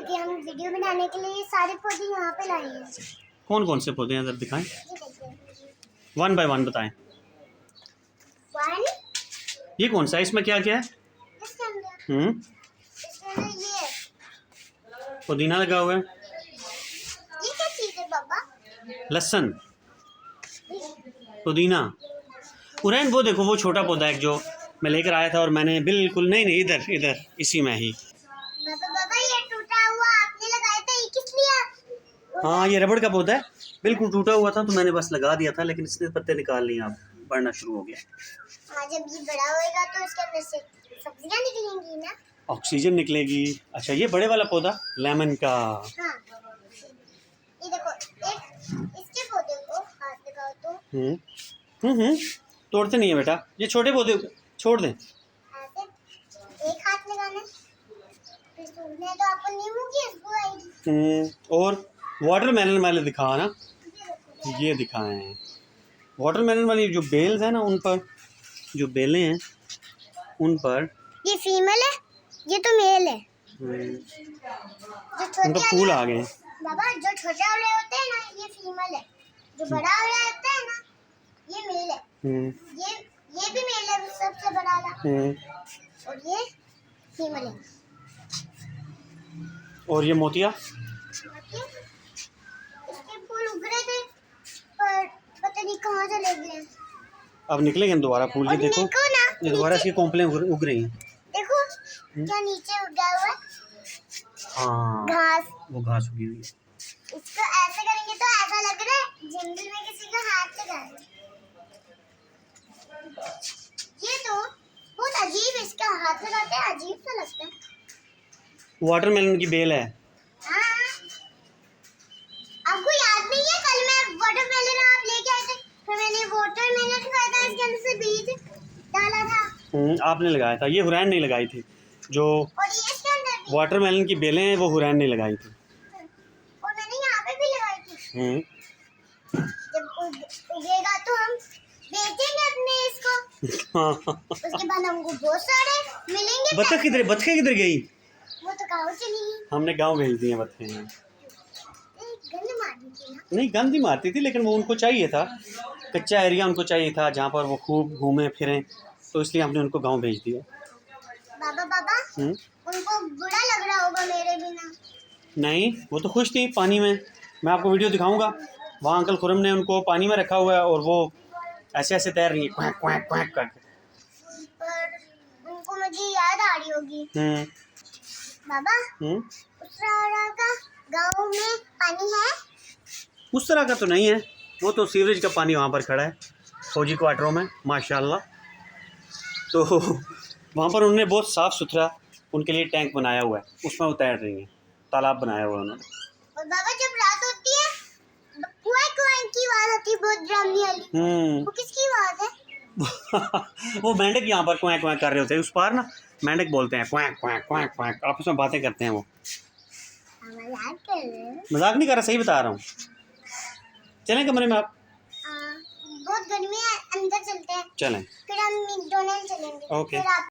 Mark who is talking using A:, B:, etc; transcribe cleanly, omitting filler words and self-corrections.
A: क्योंकि हम वीडियो बनाने के लिए सारे पौधे यहाँ पे लाए हैं।
B: कौन कौन से पौधे हैं जरा दिखाएं,
A: ये देखिए,
B: 1 बाय 1 बताएं।
A: 1
B: ये कौन सा है, इसमें क्या क्या है?
A: इसके अंदर ये
B: पुदीना लगा हुआ है,
A: क्या चीज़ है बाबा?
B: लहसुन, पुदीना। उरैन वो देखो वो छोटा पौधा है जो मैं लेकर आया था और मैंने बिल्कुल नहीं इधर इधर इसी में ही।
A: बाबा ये टूटा हुआ आपने लगाया था, ये किस लिए?
B: हाँ ये रबड़ का पौधा है, बिल्कुल टूटा हुआ था तो मैंने बस लगा दिया था, लेकिन इसने पत्ते निकाल लिए, अब बढ़ना शुरू हो गया।
A: हाँ जब ये बड़ा होएगा तो इसके अंदर से सब्जियाँ निकलेंगी ना,
B: ऑक्सीजन निकलेगी। अच्छा ये बड़े वाला पौधा लेमन का।
A: हाँ ये देखो, एक इसके पौधे को हाथ लगाओ तो
B: तोड़ते नहीं है बेटा, ये छोटे पौधे छोड़ दें।
A: ऐसे एक हाथ लगाना है, फिर सूखने तो आपको नींबू की खुशबू आएगी।
B: और वाटरमेलन वाले दिखा ना, ये दिखाएं वाटरमेलन वाली जो बेल्स है ना, उन पर जो बेलें हैं उन पर
A: ये फीमेल है, ये तो मेल है। जो छोटे
B: उन पर फूल आ गए हैं।
A: बाबा जो छोटे वाले होते हैं ना ये फीमेल है, जो बड़ा वाला होता है ना ये मेल है। ये भी मेल है सबसे बड़ा वाला, और ये फीमेल है।
B: और ये मोतिया,
A: इसके फूल उग रहे थे पर पता नहीं कहाँ चले गए।
B: अब निकलेंगे दोबारा फूल। ये देखो ये दोबारा इसकी कोंपलें उग रही हैं।
A: देखो क्या नीचे उगा हुआ है।
B: हाँ
A: घास,
B: वो घास उगी हुई है।
A: इसको ऐसे करेंगे तो ऐसा लग रहा है जंगल में किसी का हाथ लगा है। ये तो बहुत अजीब, इसका हाथ लगाते हैं अजीब सा लगता है।
B: वाटरमेलन की बेल है।
A: हाँ आपको याद नहीं है कल मैं वाटरमेलन आप लेके आए थे, फिर मैंने वाटरमेलन खाया था, इसके अंदर से बीज डाला था।
B: आपने लगाया था, ये हुरैन नहीं लगाई थी। जो
A: और ये इसके अंदर भी,
B: वाटरमेलन की बेलें हैं वो हुरैन ने लगाई थी।
A: और मैंने यहाँ पे भी लगाई थी। जब उगेगा तो हम बेचेंगे अपने इसको, उसके बाद हमको बहुत सारे मिलेंगे।
B: बत्तख किधर, बत्तखें किधर गई?
A: वो तो गाँव चली गई।
B: हमने गांव भेज दिए बत्तखें।
A: गंद मारनी थी ना।
B: नहीं गंद ही मारती थी, लेकिन वो उनको चाहिए था, कच्चा एरिया उनको चाहिए था जहाँ पर वो खूब घूमें फिरें, तो इसलिए हमने उनको गांव भेज दिया।
A: बाबा उनको बुरा लग रहा होगा मेरे बिना।
B: नहीं वो तो खुश थी पानी में, मैं आपको वीडियो दिखाऊंगा। वहाँ अंकल खुरम ने उनको पानी में रखा हुआ है और वो ऐसे ऐसे तैर रही है क्वैक क्वैक क्वैक करके।
A: पर उनको मुझे याद आ रही होगी। बाबा उस तरह का गाँव में पानी है?
B: उस तरह का तो नहीं है, वो तो सीवरेज का पानी वहाँ पर खड़ा है फौजी क्वार्टरों में माशाल्लाह। तो वहाँ पर उन्होंने बहुत साफ़ सुथरा उनके लिए टैंक बनाया हुआ है, उसमें वो तैर रही हैं, तालाब बनाया हुआ है उन्होंने।
A: और बाबा जब रात होती है क्वैक क्वैक की आवाज़ आती है बहुत डरावनी वाली, वो किसकी आवाज़ है?
B: वो मेंढक यहाँ पर क्वैक क्वैक कर रहे होते हैं, उस पार ना मेंढक बोलते हैं क्वैक क्वैक क्वैक क्वैक, आपस में बातें करते हैं। वो
A: मजाक कर रहे हैं?
B: मजाक नहीं कर रहा, सही बता रहा हूँ। चलें कमरे में आप?
A: बहुत गर्मी है, अंदर चलते हैं।
B: चलें।
A: फिर हम मैकडॉनल्ड चलेंगे।
B: ओके।
A: फिर आप